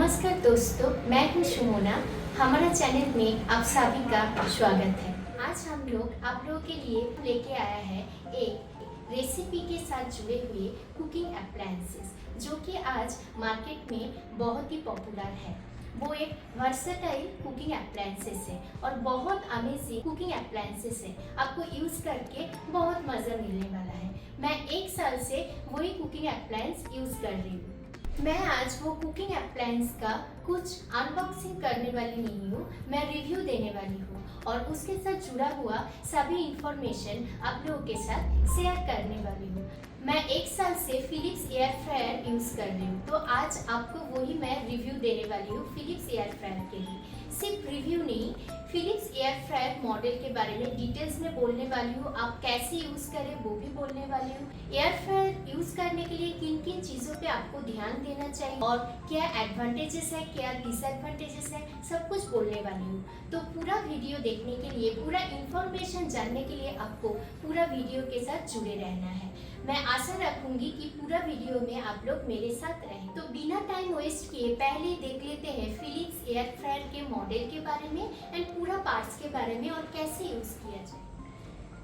नमस्कार दोस्तों, मैं हूँ सुमोना। हमारा चैनल में आप सभी का स्वागत है। आज हम लोग आप लोगों के लिए लेके आया है एक रेसिपी के साथ जुड़े हुए कुकिंग अप्लायंसेस, जो कि आज मार्केट में बहुत ही पॉपुलर है। वो एक वर्सेटाइल कुकिंग अप्लायंसेस है और बहुत अमेजिंग कुकिंग अप्लायंसेस है। आपको यूज़ करके बहुत मज़ा मिलने वाला है। मैं 1 साल से वही कुकिंग अप्लायंस यूज़ कर रही हूँ। मैं आज वो कुकिंग अप्लायंस का कुछ अनबॉक्सिंग करने वाली नहीं हूँ, मैं रिव्यू देने वाली हूँ और उसके साथ जुड़ा हुआ सभी इंफॉर्मेशन आप लोगों के साथ शेयर करने वाली हूँ। मैं 1 साल से फिलिप्स एयर फ्रायर यूज़ कर रही हूँ, तो आज आपको वही मैं रिव्यू देने वाली हूँ फिलिप्स एयर फ्रायर के लिए। सिर्फ रिव्यू नहीं, फिलिप्स एयर फ्रायर मॉडल के बारे में डिटेल्स में बोलने वाली हूँ, आप कैसे यूज़ करें वो भी बोलने वाली हूँ। एयर फ्रायर यूज़ करने के लिए किन किन चीज़ों पे आपको ध्यान देना चाहिए और क्या एडवांटेजेस है, क्या डिसएडवांटेजेस है, सब कुछ बोलने वाली हूँ। तो पूरा वीडियो देखने के लिए, पूरा इन्फॉर्मेशन जानने के लिए आपको पूरा वीडियो के साथ जुड़े रहना है। मैं आशा रखूंगी कि पूरा वीडियो में आप लोग मेरे साथ रहें। तो बिना टाइम वेस्ट किए पहले देख लेते हैं फिलिप्स एयर फ्रायर के मॉडल के बारे में एंड पूरा पार्ट्स के बारे में और कैसे यूज़ किया जाए।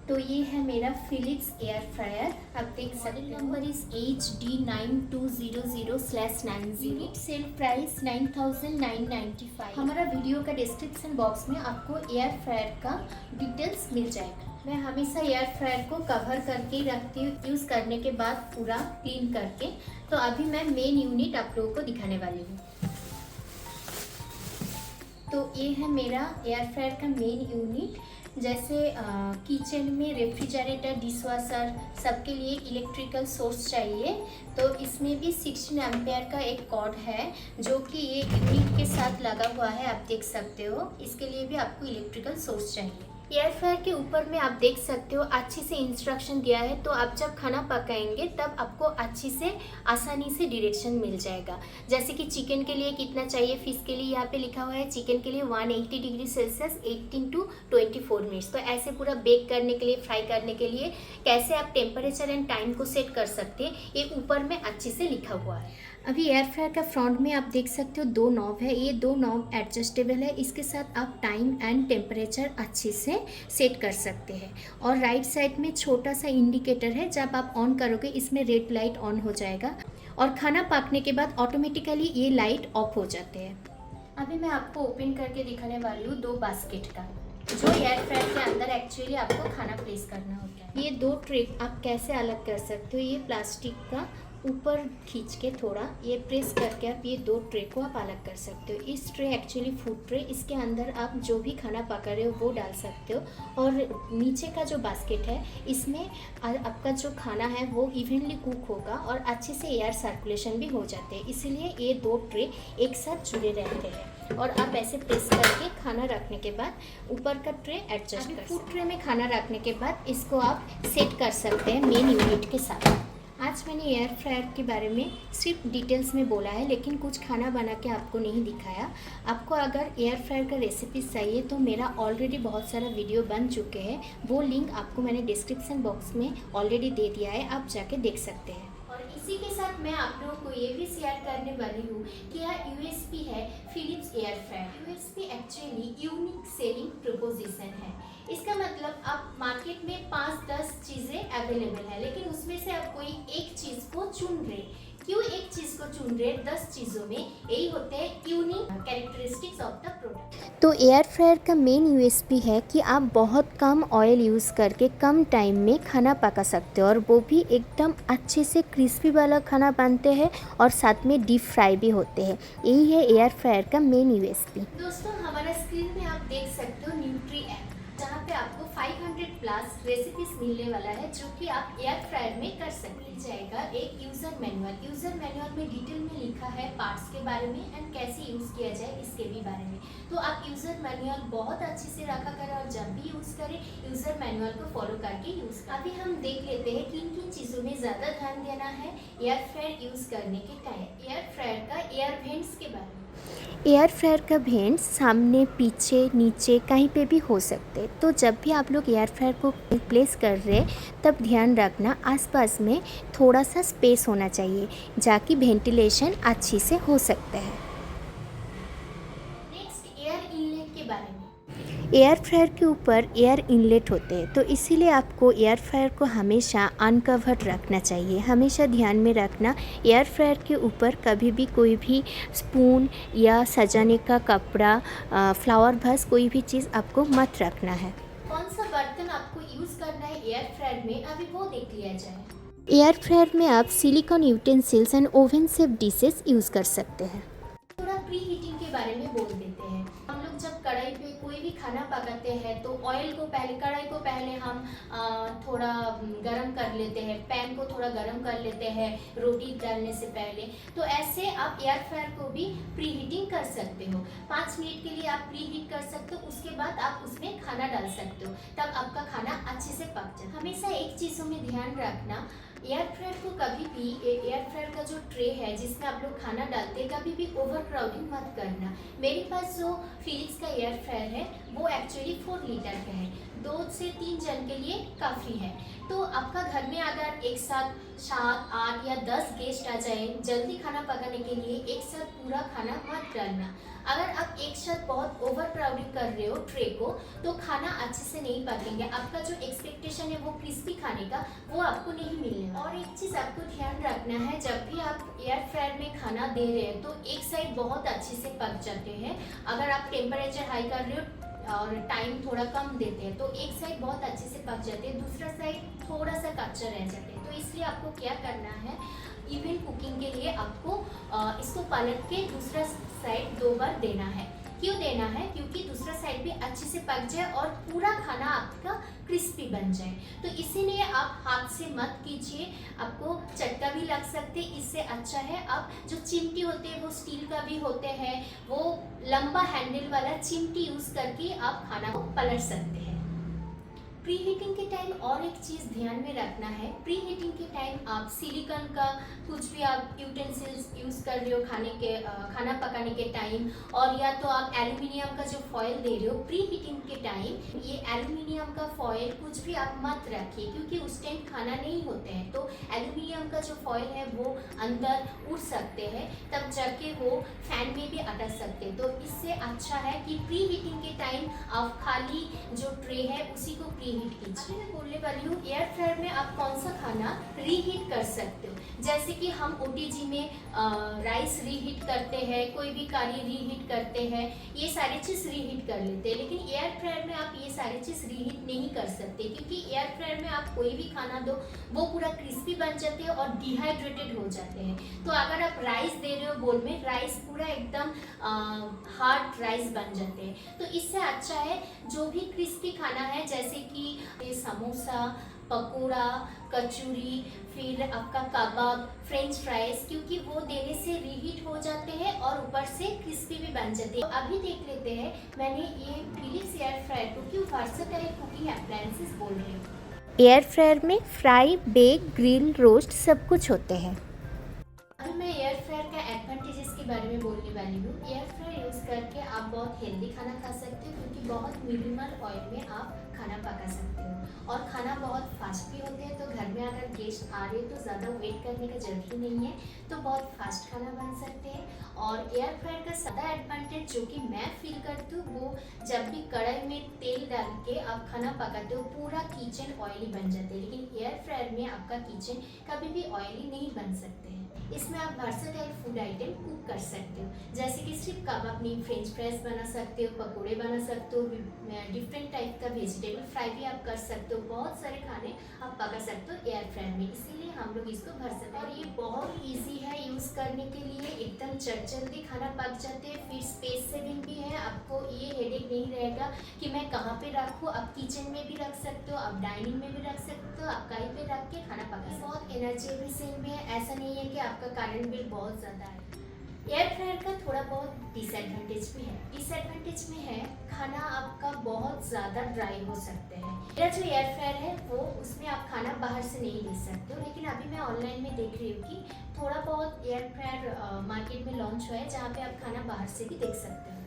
तो ये है मेरा फिलिप्स एयर फ्रायर, आप देख सकते हैं। Number is HD9200/90। Unit sale price 9995। हमारा वीडियो का डिस्क्रिप्शन बॉक्स में आपको एयर फ्रायर का डिटेल्स मिल जाएगा। मैं हमेशा एयर फ्रायर को कवर करके रखती हूँ यूज़ करने के बाद पूरा क्लीन करके। तो अभी मैं मेन यूनिट आप लोगों को दिखाने वाली हूँ। तो ये है मेरा एयर फ्रायर का मेन यूनिट। जैसे किचन में रेफ्रिजरेटर, डिशवॉशर सबके लिए इलेक्ट्रिकल सोर्स चाहिए, तो इसमें भी 16 एम्पेयर का एक कॉर्ड है जो कि ये यूनिट के साथ लगा हुआ है, आप देख सकते हो। इसके लिए भी आपको इलेक्ट्रिकल सोर्स चाहिए। एयर फ्रायर के ऊपर में आप देख सकते हो अच्छी से इंस्ट्रक्शन दिया है, तो आप जब खाना पकाएंगे तब आपको अच्छी से आसानी से डायरेक्शन मिल जाएगा। जैसे कि चिकन के लिए कितना चाहिए, फिश के लिए यहाँ पे लिखा हुआ है चिकन के लिए 180 डिग्री सेल्सियस 18 to 24 मिनट्स। तो ऐसे पूरा बेक करने के लिए, फ्राई करने के लिए कैसे आप टेम्परेचर एंड टाइम को सेट कर सकते हैं, ये ऊपर में अच्छे से लिखा हुआ है। अभी एयर फ्रायर का फ्रंट में आप देख सकते हो 2 नॉब है, ये 2 नॉब एडजस्टेबल है। इसके साथ आप टाइम एंड टेम्परेचर अच्छे से सेट कर सकते हैं। और राइट साइड में छोटा सा इंडिकेटर है, जब आप ऑन करोगे इसमें रेड लाइट ऑन हो जाएगा और खाना पकने के बाद ऑटोमेटिकली ये लाइट ऑफ हो जाते हैं। अभी मैं आपको ओपन करके दिखाने वाली हूँ 2 बास्केट का, जो एयर फ्रायर के अंदर एक्चुअली आपको खाना प्लेस करना होता है। ये 2 ट्रे आप कैसे अलग कर सकते हो, ये प्लास्टिक का ऊपर खींच के थोड़ा ये प्रेस करके आप ये 2 ट्रे को आप अलग कर सकते हो। इस ट्रे एक्चुअली फूड ट्रे, इसके अंदर आप जो भी खाना पका रहे हो वो डाल सकते हो। और नीचे का जो बास्केट है इसमें आपका जो खाना है वो इवनली कुक होगा और अच्छे से एयर सर्कुलेशन भी हो जाते हैं, इसीलिए ये 2 ट्रे एक साथ जुड़े रहते हैं। और आप ऐसे प्रेस करके खाना रखने के बाद ऊपर का ट्रे एडजस्ट कर सकते हैं। फूड ट्रे में खाना रखने के बाद इसको आप सेट कर सकते हैं मेन यूनिट के साथ। आज मैंने एयर फ्रायर के बारे में सिर्फ डिटेल्स में बोला है, लेकिन कुछ खाना बना के आपको नहीं दिखाया। आपको अगर एयर फ्रायर का रेसिपी चाहिए तो मेरा ऑलरेडी बहुत सारा वीडियो बन चुके हैं, वो लिंक आपको मैंने डिस्क्रिप्शन बॉक्स में ऑलरेडी दे दिया है, आप जाके देख सकते हैं। और इसी के साथ मैं आप लोगों को ये भी शेयर करने वाली हूँ कि यह यूएसपी है Philips air fryer. USP actually unique selling proposition है। इसका मतलब आप मार्केट में 5-10 चीज़ें अवेलेबल है, लेकिन उसमें से आप कोई एक चीज़ को चुन रहे। क्यों एक चीज़ को चुन रहे? 10 चीज़ों में यही होते हैं unique characteristics of the product. तो एयर फ्रायर का मेन यूएसपी है कि आप बहुत कम ऑयल यूज़ करके कम टाइम में खाना पका सकते हो, और वो भी एकदम अच्छे से क्रिस्पी वाला खाना बनते हैं और साथ में डीप फ्राई भी होते हैं। यही है एयर फ्रायर का मेन यूएसपी। दोस्तों, हमारा स्क्रीन में आप देख सकते हो न्यूट्री ऐप, जहाँ पे आपको 500+ रेसिपीज मिलने वाला है, जो कि आप एयर फ्रायर में कर सकते जाएगा। एक यूज़र मैनुअल में डिटेल में लिखा है पार्ट्स के बारे में एंड कैसे यूज़ किया जाए इसके भी बारे में। तो आप यूज़र मैनुअल बहुत अच्छे से रखा करें और जब भी यूज़ करें यूज़र मैनुअल को फॉलो करके यूज़ करें। अभी हम देख लेते हैं किन किन चीज़ों में ज़्यादा ध्यान देना है एयर फ्रायर यूज़ करने के टाइम। एयर फ्रायर का एयर वेंट्स के बारे में। एयर फ्रायर का वेंट्स सामने, पीछे, नीचे कहीं पे भी हो सकते। तो जब भी आप लोग एयर फ्रायर को प्लेस कर रहे तब ध्यान रखना आसपास में थोड़ा सा स्पेस होना चाहिए, जाकि वेंटिलेशन अच्छी से हो सकता है। बारे में। एयर फ्रायर के ऊपर एयर इनलेट होते हैं, तो इसीलिए आपको एयर फ्रायर को हमेशा अनकवर्ड रखना चाहिए। हमेशा ध्यान में रखना, एयर फ्रायर के ऊपर कभी भी कोई भी स्पून या सजाने का कपड़ा, फ्लावर वास, कोई भी चीज़ आपको मत रखना है। कौन सा बर्तन आपको यूज़ करना है एयर फ्रायर में, अभी वो देख लिया जाए। एयर फ्रायर में आप silicon utensils and oven safe dishes use कर सकते हैं। थोड़ा प्री हीटिंग के बारे में बोल देते हैं। हम लोग जब कढ़ाई पे कोई भी खाना पकाते हैं तो ऑयल को पहले, कढ़ाई को पहले हम थोड़ा गरम कर लेते हैं, पैन को थोड़ा गरम कर लेते हैं रोटी डालने से पहले। तो ऐसे आप एयर फ्रायर को भी प्री हीटिंग कर सकते हो। 5 मिनट के लिए आप प्री हीट कर सकते हो, उसके बाद आप उसमें खाना डाल सकते हो, तब आपका खाना अच्छे से पक जाए। हमेशा एक चीज़ों में ध्यान रखना, एयर फ्रायर को कभी भी, एयर फ्रायर का जो ट्रे है जिसमें आप लोग खाना डालते हैं, कभी भी ओवर क्राउडिंग मत करना। मेरे पास जो फिलिप्स का एयर फ्रायर है वो एक्चुअली 4 लीटर का है, 2 से 3 जन के लिए काफ़ी है। तो आपका घर में अगर एक साथ 7, 8 या 10 गेस्ट आ जाए जल्दी खाना पकाने के लिए, एक साथ पूरा खाना मत डालना। अगर आप एक साथ बहुत ओवर क्राउडिंग कर रहे हो ट्रे को, तो खाना अच्छे से नहीं पकेंगे। आपका जो एक्सपेक्टेशन है वो क्रिस्पी खाने का, वो आपको नहीं मिलने वाला। और एक चीज़ आपको ध्यान रखना है, जब भी आप एयर फ्रायर में खाना दे रहे हैं तो एक साइड बहुत अच्छे से पक जाते हैं। अगर आप टेम्परेचर हाई कर रहे हो और टाइम थोड़ा कम देते हैं तो एक साइड बहुत अच्छे से पक जाते हैं, दूसरा साइड थोड़ा सा कच्चा रह जाते हैं। तो इसलिए आपको क्या करना है, इवन कुकिंग के लिए आपको इसको पलट के दूसरा साइड 2 बार देना है। क्यों देना है? क्योंकि दूसरा साइड भी अच्छे से पक जाए और पूरा खाना आपका क्रिस्पी बन जाए। तो इसीलिए आप हाथ से मत कीजिए, आपको चटका भी लग सकते, इससे अच्छा है आप जो चिमटी होते हैं वो स्टील का भी होते हैं, वो लंबा हैंडल वाला चिमटी यूज़ करके आप खाना को पलट सकते हैं। प्री हीटिंग के टाइम और एक चीज़ ध्यान में रखना है, प्री हीटिंग के टाइम आप सिलिकॉन का कुछ भी आप यूटेंसिल्स यूज़ कर रहे हो खाना पकाने के टाइम, और या तो आप एल्यूमिनियम का जो फॉयल दे रहे हो प्री हीटिंग के टाइम, ये एल्यूमिनियम का फॉयल कुछ भी आप मत रखिए, क्योंकि उस टाइम खाना नहीं होते हैं। तो एल्यूमिनियम का जो फॉयल है वो अंदर उड़ सकते हैं, तब जाके वो फैन में भी अटक सकते हैं। तो इससे अच्छा है कि प्री हीटिंग के टाइम आप खाली जो ट्रे है उसी को प्री हीट कीजिए। मैं बोलने वाली हूँ एयर फ्रायर में आप कौन सा खाना रीहीट कर सकते हो। जैसे कि हम ओटीजी में राइस रीहीट करते हैं, कोई भी करी रीहीट करते हैं, ये सारी चीज़ रीहीट कर लेते हैं। लेकिन एयर फ्रायर में आप ये सारी चीज़ रीहीट नहीं कर सकते, क्योंकि एयर फ्रायर में आप कोई भी खाना दो वो पूरा क्रिस्पी बन जाते हैं और डिहाइड्रेटेड हो जाते हैं। तो अगर आप राइस दे रहे हो बोल में, राइस पूरा एकदम हार्ड राइस बन जाते हैं। तो इससे अच्छा है जो भी क्रिस्पी खाना है, जैसे कि समोसा, पकोड़ा, कचौरी, फिर आपका कबाब, फ्रेंच फ्राइज, क्योंकि वो देने से रीहीट हो जाते हैं और ऊपर से क्रिस्पी भी बन जाते हैं। तो अभी देख लेते हैं मैंने ये फिलिप्स एयर फ्रायर को क्यों वर्सेटाइल कुकिंग अप्लायंसेस बोल रही हूँ। एयर फ्रायर में फ्राई, बेक, ग्रिल, रोस्ट सब कुछ होते हैं। अभी मैं एयर फ्रायर का एडवांटेजेस के बारे में बोलने वाली हूँ। एयर फ्रायर यूज़ करके आप बहुत हेल्दी खाना खा सकते हो, क्योंकि बहुत मिनिमल ऑयल में आप खाना पका सकते हो और खाना बहुत फास्ट भी होते हैं। तो घर में अगर गेस्ट आ रहे हैं तो ज़्यादा वेट करने का जरूरी नहीं है, तो बहुत फास्ट खाना बन सकते हैं। और एयर फ्रायर का ज़्यादा एडवांटेज जो कि मैं फील करती हूँ, वो जब भी कढ़ाई में तेल डाल के आप खाना पकाते हो पूरा किचन ऑयली बन जाते हैं, लेकिन एयर फ्रायर में आपका किचन कभी भी ऑयली नहीं बन सकते हैं। इसमें आप वर्सेटाइल फूड आइटम कुक कर सकते हो, जैसे कि सिर्फ कबाब नहीं, फ्रेंच फ्राइज बना सकते हो, पकोड़े बना सकते हो, डिफरेंट टाइप का वेजिटेबल फ्राई भी आप कर सकते हो, बहुत सारे खाने आप पका सकते हो एयर फ्रायर में। इसीलिए हम लोग इसको वर्सेटाइल, और ये बहुत ईजी है यूज़ करने के लिए, एकदम जल्दी खाना पक जाते हैं, फिर स्पेस सेविंग भी है। आपको ये हेडेक नहीं रहेगा कि मैं कहाँ पे रखूँ, आप किचन में भी रख सकते हो, आप डाइनिंग में भी रख सकते हो, आप कहीं पे रख के खाना पका। बहुत एनर्जी एफिशिएंट भी है, ऐसा नहीं है कि आपका करंट बिल बहुत ज़्यादा है। एयर फ्रायर का थोड़ा बहुत डिसएडवांटेज भी है। डिसएडवांटेज में है खाना आपका बहुत ज़्यादा ड्राई हो सकते हैं। मेरा जो एयर फ्रायर है वो, उसमें आप खाना बाहर से नहीं ले सकते हो, लेकिन अभी मैं ऑनलाइन में देख रही हूँ कि थोड़ा बहुत एयर फ्रायर मार्केट में लॉन्च हुआ है जहाँ पे आप खाना बाहर से भी देख सकते हो।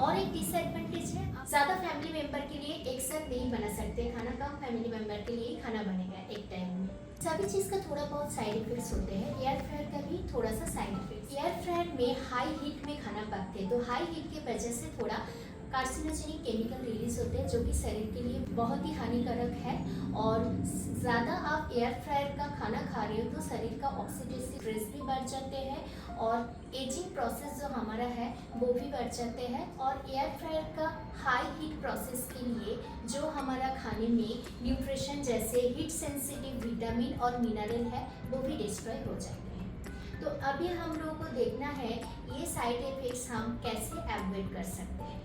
और एक डिसएडवांटेज है, ज़्यादा फैमिली मेम्बर के लिए एक साथ नहीं बना सकते खाना, कम फैमिली मेम्बर के लिए खाना बनेगा एक टाइम में। सभी चीज़ का थोड़ा बहुत साइड इफेक्ट्स होते हैं, एयर फ्रायर का भी थोड़ा सा साइड इफेक्ट्स। एयर फ्रायर में हाई हीट में खाना पकते हैं, तो हाई हीट की वजह से थोड़ा कार्सिनोजेनिक केमिकल रिलीज होते हैं जो कि शरीर के लिए बहुत ही हानिकारक है। और ज़्यादा आप एयर फ्रायर का खाना खा रहे हो तो शरीर का ऑक्सीडेटिव स्ट्रेस भी बढ़ जाते हैं और एजिंग प्रोसेस जो हमारा है वो भी बढ़ जाते हैं। और एयर फ्रायर का हाई हीट प्रोसेस के लिए जो हमारा खाने में न्यूट्रिशन जैसे हीट सेंसिटिव विटामिन और मिनरल है वो भी डिस्ट्रॉय हो जाते हैं। तो अभी हम लोगों को देखना है ये साइड इफ़ेक्ट्स हम कैसे अवॉइड कर सकते हैं।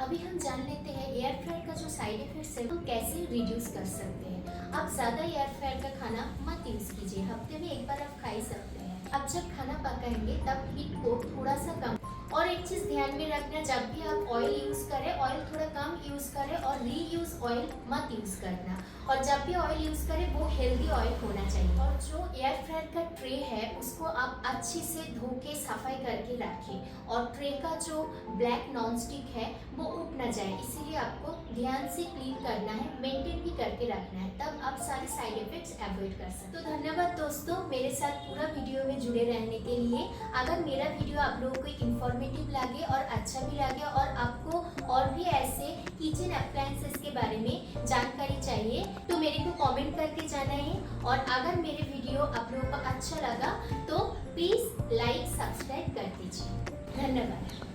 अभी हम जान लेते हैं एयर फ्रायर का जो साइड इफ़ेक्ट्स है हम कैसे रिड्यूस कर सकते हैं। आप ज़्यादा एयर फ्रायर का खाना मत यूज़ कीजिए, हफ्ते में एक बार आप खा ही सकते हैं। अब जब खाना पकाएंगे तब हीट को थोड़ा सा कम। और एक चीज़ ध्यान में रखना, जब भी आप ऑयल यूज़ करें ऑयल थोड़ा कम यूज़ करें और रीयूज़ ऑयल मत यूज़ करना। और जब भी ऑयल यूज़ करें वो हेल्दी ऑयल होना चाहिए। और जो एयर फ्रायर का ट्रे है उसको आप अच्छे से धो के सफाई करके रखें और ट्रे का जो ब्लैक नॉन स्टिक है वो उठ ना जाए, इसीलिए आपको ध्यान से क्लीन करना है, मेंटेन भी करके रखना है, तब आप सारे साइड इफेक्ट्स अवॉइड कर सकते। तो धन्यवाद दोस्तों मेरे साथ पूरा वीडियो में जुड़े रहने के लिए। अगर मेरा वीडियो आप लोगों को इन्फॉर्मेटिव लगे और अच्छा भी लगे और आपको और भी ऐसे किचन अप्लायंसेस के बारे में जानकारी चाहिए तो मेरे को कमेंट करके जाना है। और अगर मेरे वीडियो आप लोगों को अच्छा लगा तो प्लीज़ लाइक सब्सक्राइब कर दीजिए। धन्यवाद।